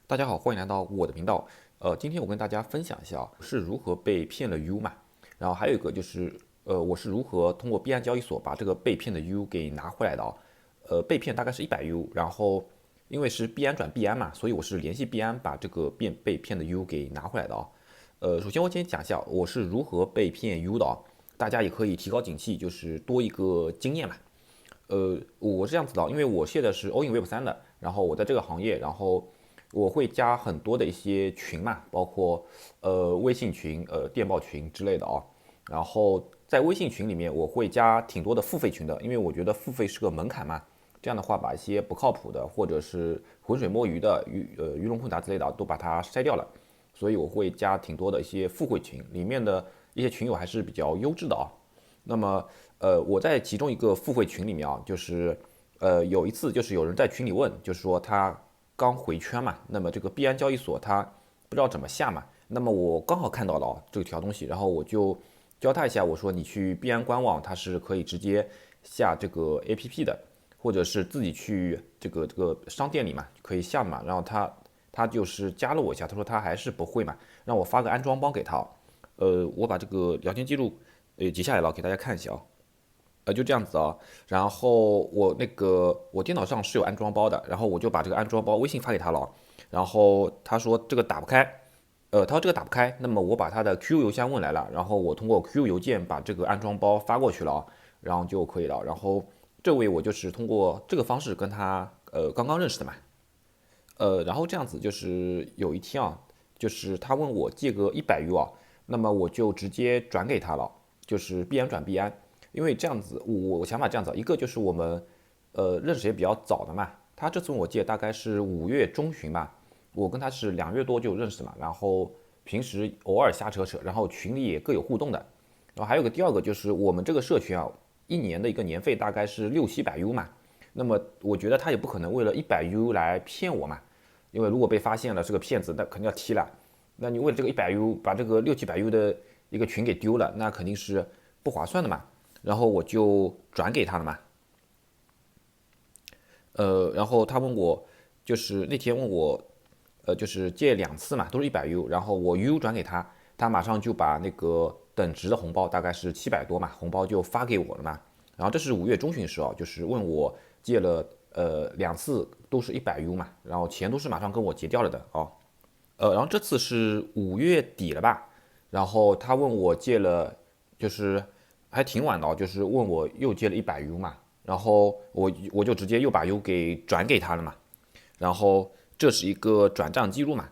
大家好，欢迎来到我的频道。今天我跟大家分享一下是如何被骗了 U 嘛，然后还有一个就是我是如何通过币安交易所把这个被骗的 U 给拿回来的啊。被骗大概是100 U，然后因为是币安转币安嘛，所以我是联系币安把这个被骗的 U 给拿回来的啊。首先我先讲一下我是如何被骗 U 的啊，大家也可以提高警惕，就是多一个经验嘛。我是这样子的，因为我现在是 All in Web3的，然后我在这个行业，然后我会加很多的一些群嘛，包括微信群、电报群之类的啊。然后在微信群里面，我会加挺多的付费群的，因为我觉得付费是个门槛嘛。这样的话，把一些不靠谱的或者是浑水摸鱼的鱼龙混杂之类的都把它筛掉了。所以我会加挺多的一些付费群，里面的一些群友还是比较优质的啊。那么，我在其中一个付费群里面啊，就是有一次就是有人在群里问，就是说他刚回圈嘛，那么这个币安交易所他不知道怎么下嘛，那么我刚好看到了这条东西，然后我就教他一下，我说你去币安官网，它是可以直接下这个 APP 的，或者是自己去这个商店里嘛可以下嘛，然后他就是加了我一下，他说他还是不会嘛，让我发个安装包给他。我把这个聊天记录截下来了，给大家看一下啊。就这样子啊。然后我电脑上是有安装包的，然后我就把这个安装包微信发给他了。然后他说这个打不开，他说这个打不开，那么我把他的 QQ 邮箱问来了，然后我通过 QQ 邮件把这个安装包发过去了啊，然后就可以了。然后这位我就是通过这个方式跟他刚刚认识的嘛。然后这样子就是有一天啊，就是他问我借个100 U 啊，那么我就直接转给他了，就是币安转币安。因为这样子我想法这样子，一个就是我们认识也比较早的嘛，他这次问我借大概是5月中旬吧，我跟他是2月多就认识嘛，然后平时偶尔瞎扯扯，然后群里也各有互动的。然后还有个第二个就是我们这个社群啊，一年的一个年费大概是6、700 U 嘛，那么我觉得他也不可能为了100 U 来骗我嘛，因为如果被发现了是个骗子，那肯定要踢了。那你为了这个100 U 把这个6、700 U 的一个群给丢了，那肯定是不划算的嘛。然后我就转给他了嘛。然后他问我，就是那天问我，就是借2次嘛，都是100 U，然后我 U 转给他，他马上就把那个等值的红包，大概是700多嘛，红包就发给我了嘛。然后这是5月中旬的时候，就是问我借了2次都是100 U 嘛，然后钱都是马上跟我结掉了的哦。然后这次是5月底了吧，然后他问我借了，就是还挺晚的哦，就是问我又借了100 U 嘛，然后我就直接又把 U 给转给他了嘛，然后这是一个转账记录嘛，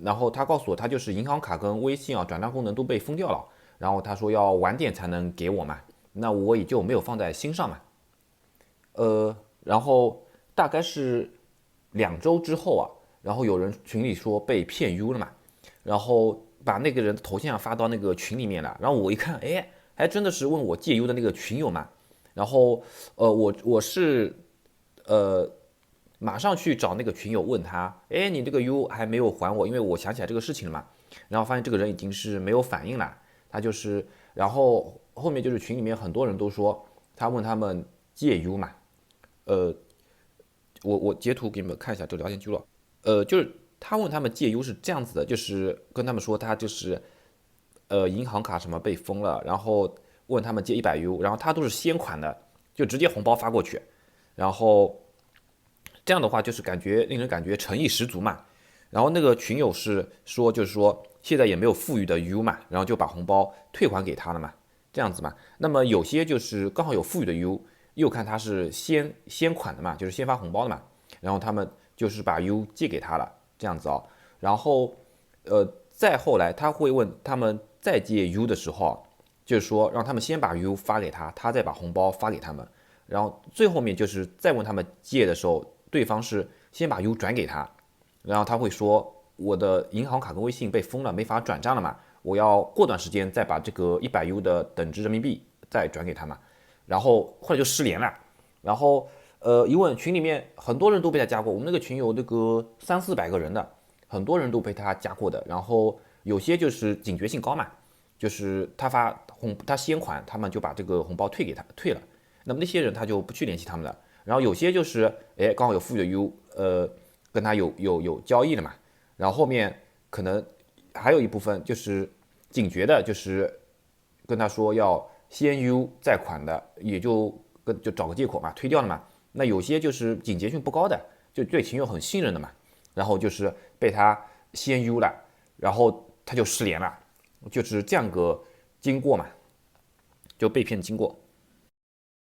然后他告诉我他就是银行卡跟微信啊转账功能都被封掉了，然后他说要晚点才能给我嘛，那我也就没有放在心上嘛。然后大概是2周之后啊，然后有人群里说被骗 U 了嘛，然后把那个人的头像发到那个群里面了，然后我一看，哎，还真的是问我借 U 的那个群友嘛，然后我是马上去找那个群友问他，哎，你这个 U 还没有还我，因为我想起来这个事情了嘛，然后发现这个人已经是没有反应了，他就是，然后后面就是群里面很多人都说他问他们借 U 嘛，呃，我截图给你们看一下这个聊天记录，就是他问他们借 U 是这样子的，就是跟他们说他就是银行卡什么被封了，然后问他们借100 U，然后他都是先款的，就直接红包发过去，然后这样的话就是令人感觉诚意十足嘛。然后那个群友是说，就是说现在也没有富裕的 U 嘛，然后就把红包退还给他了嘛，这样子嘛。那么有些就是刚好有富裕的 U，又看他是先款的嘛，就是先发红包的嘛，然后他们就是把 U 借给他了，这样子哦。然后再后来他会问他们再借 U 的时候啊，就是说让他们先把 U 发给他，他再把红包发给他们。然后最后面就是再问他们借的时候，对方是先把 U 转给他，然后他会说我的银行卡跟微信被封了，没法转账了嘛，我要过段时间再把这个100 U 的等值人民币再转给他嘛，然后后来就失联了，然后一问群里面很多人都被他加过，我们那个群有那个3、400个人的，很多人都被他加过的，然后有些就是警觉性高嘛，就是他先款，他们就把这个红包退了，那么那些人他就不去联系他们了，然后有些就是哎刚好有富裕的 U，跟他有交易了嘛，然后后面可能还有一部分就是警觉的，就是跟他说要先 U 再款的，也就找个借口嘛，推掉了嘛。那有些就是警觉性不高的，就对秦勇很信任的嘛，然后就是被他先 U 了，然后他就失联了，就是这样个经过嘛，就被骗经过。